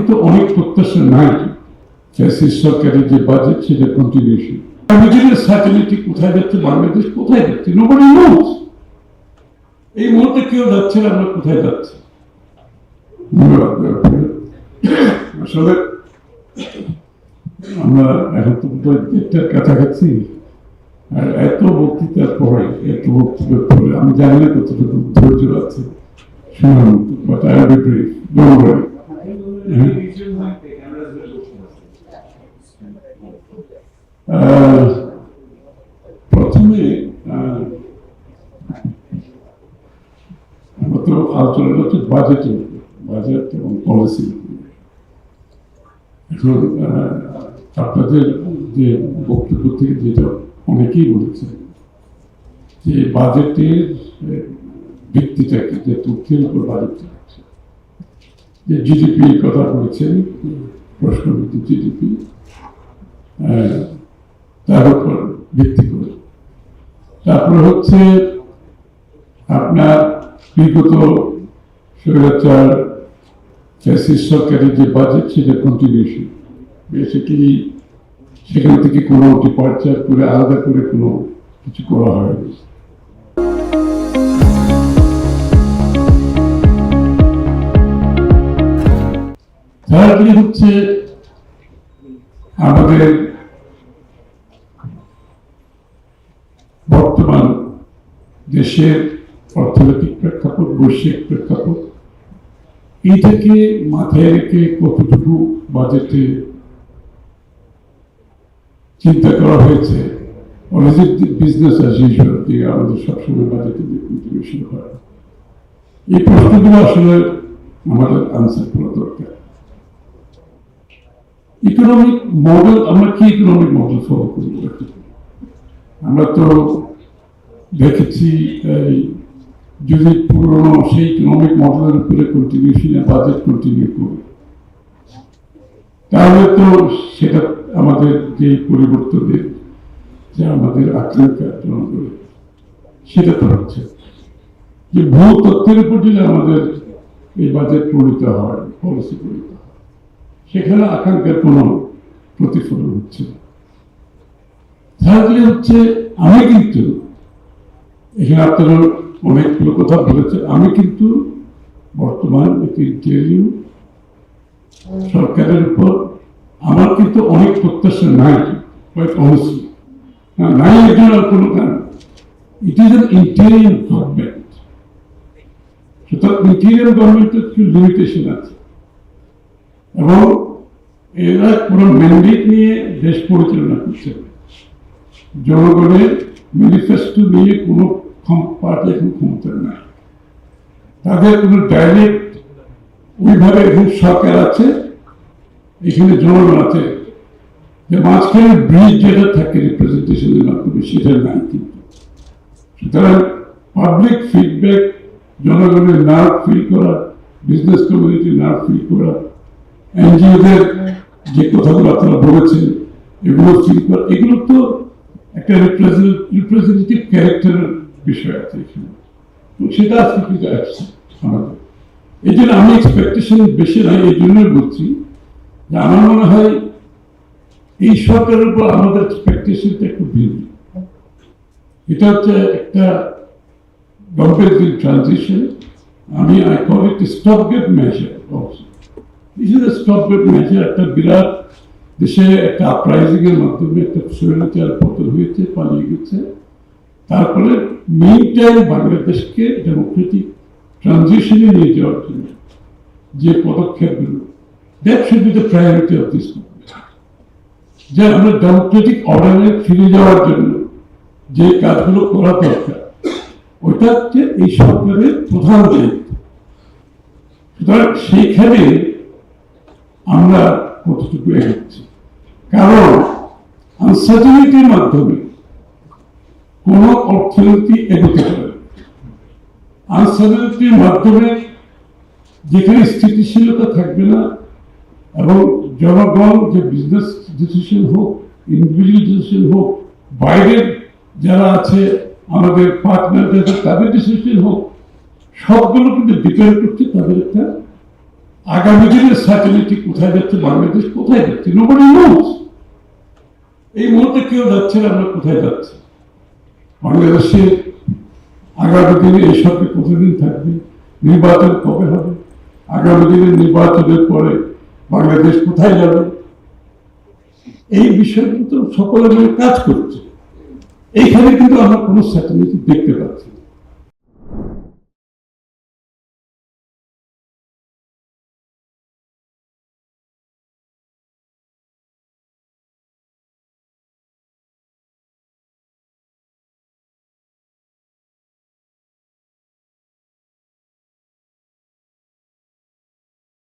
কিন্তু অনেক প্রত্যাশা নাই সরকারের যে বাজেট সেটা কন্টিনিউশন। সার্টেনিটি কোথায় যাচ্ছে, বাংলাদেশ কোথায় যাচ্ছে, নোবডি নোজ। এই মুহূর্তে কেউ যাচ্ছে না, আমরা কোথায় যাচ্ছি। আসলে আমরা এখন তো দেড়টার কাছাকাছি, আর এত বক্তৃতার পরে আমি জানি না কতটুকু ধৈর্য আছে শোনার মতো, but I will be brief, don't worry. প্রথমে আমরা তো আলোচনা হচ্ছে বাজেট এবং পলিসি। এখন আপনাদের যে বক্তব্য থেকে যেটা অনেকেই বলেছে যে বাজেটের ভিত্তিটা কি, যে তথ্যের উপর বাজেটটা আছে, যে জিডিপি কথা বলেছেন, প্রশ্নভিত্তিক জিডিপি, তার উপর ভিত্তি করে। তারপরে হচ্ছে আপনার বিগত স্বৈরাচার ফ্যাসিস্ট সরকারের যে বাজেট সেটা কন্টিনিউশন, বেসিক্যালি সেখান থেকে কোনো ডিপার্চার করে আলাদা করে কোনো কিছু করা হয়নি। থার্ডলি হচ্ছে আমাদের বর্তমান দেশের অর্থনৈতিক প্রেক্ষাপট, বৈশ্বিক প্রেক্ষাপট, এইটাকে মাথায় রেখে কতটুকু বাজেটে চিন্তা করা হয়েছে। বিজনেস অ্যাজ ইউজুয়াল দিয়ে আমাদের সবসময় বাজেটে কন্ট্রিবিউশন হয়, এই প্রশ্নগুলো আসলে আমাদের আনসার করা দরকার। ইকোনমিক মডেল, আমরা কি ইকোনমিক মডেল ফলো করব? আমরা তো দেখেছি যদি পুরনো সেই ইকোনমিক মডেলের উপরে কন্টিনিউশনে বাজেট কন্টিনিউ করবে, তাহলে তো সেটা আমাদের যে পরিবর্তনের যে আমাদের আকাঙ্ক্ষা জনগণের, সেটা তো হচ্ছে যে ভূ তথ্যের উপর যদি আমাদের এই বাজেট প্রণীত হয়, পলিসি প্রণীত হয়, সেখানে আকাঙ্ক্ষার কোনো প্রতিফলন হচ্ছে না। থার্ডলি হচ্ছে আমি কিন্তু এখানে আপনারা অনেকগুলো কথা বলেছে, আমি কিন্তু বর্তমান একটি ইন্টারিম সরকারের উপর আমার কিন্তু অনেক প্রত্যাশা নাই, নাই এর জন্য কোনো কারণ। It is an interim government, সুতরাং ইন্টারিম গভর্নমেন্টের কিছু লিমিটেশন আছে এবং এরা কোনো ম্যান্ডেট নিয়ে দেশ পরিচালনা করছে। জনগণের ম্যানিফেস্টো নিয়ে কোনো পার্টি এখন ক্ষমতা নাই, তাদের কোনো ডাইরেক্ট ওইভাবে এখন সরকার আছে, এখানে জনগণ আছে, যে মাঝখানে ব্রিজ যেটা থাকে রিপ্রেজেন্টেশনের মাধ্যমে সেটা নাই। কিন্তু সুতরাং পাবলিক ফিডব্যাক, জনগণের নার্ভ ফিল করা, বিজনেস কমিউনিটি নার্ভ ফিল করা, এনজিওদের যে কথাগুলো আপনারা বলেছেন এগুলো ফিল করা, এগুলো তো একটা রিপ্রেজেন্টেটিভ ক্যারেক্টারের বিষয় আছে এখানে, সেটা আজকে কিন্তু আসছে আমাদের। এই জন্য আমি এক্সপেকটেশন বেশি নাই, এই জন্যই বলছি যে আমার মনে হয় এই সরকারের উপর আমাদের এক্সপেকটেশনটা একটু ভিন্ন। এটা হচ্ছে একটা গভর্নমেন্ট ট্রানজিশন, আমি I call it stopgap measure also. This is a stopgap measure. একটা বিরাট দেশে একটা আপরাইজিং এর মাধ্যমে একটা স্বৈরাচার পতন হয়েছে, পালিয়ে গেছে, তারপরে মেইন টাইম বাংলাদেশকে ডেমোক্রেটিক ট্রানজিশনে নিয়ে যাওয়ার জন্য যে পদক্ষেপগুলো, that should be the priority of this government. যে আমরা ডেমোক্রেটিক অর্ডারে ফিরে যাওয়ার জন্য যে কাজগুলো করা দরকার, ওইটা হচ্ছে এই সরকারের প্রধান দায়িত্ব। সুতরাং সেইখানে আমরা কতটুকু এগোচ্ছি, কারণ আনসার্টেনিটির মাধ্যমে কোন অর্থনীতি এগোতে পারে। আনসার্টেনিটির মাধ্যমে যেখানে স্থিতিশীলতা থাকবে না এবং জনগণ যে বিজনেস ডিসিশন হোক, ইন্ডিভিজুয়াল ডিসিশন হোক, বাইরের যারা আছে আমাদের পার্টনার তাদের ডিসিশন হোক, সবগুলো কিন্তু ডিপেন্ড করছে তাদের একটা আগামী দিনের স্যাটেলাইট কোথায় যাচ্ছে, বাংলাদেশ কোথায় যাচ্ছে, নোবডি নোজ। এই মুহূর্তে কেউ যাচ্ছে না আমরা কোথায় যাচ্ছি। বাংলাদেশে আগামী দিনে এই সরকার কতদিন থাকবে, নির্বাচন কবে হবে, আগামী দিনের নির্বাচনের পরে বাংলাদেশ কোথায় যাবে, এই বিষয়গুলো তো সকলে মিলে কাজ করছে। এইখানে কিন্তু আমরা কোনো স্যাটেলাইট দেখতে পাচ্ছি না।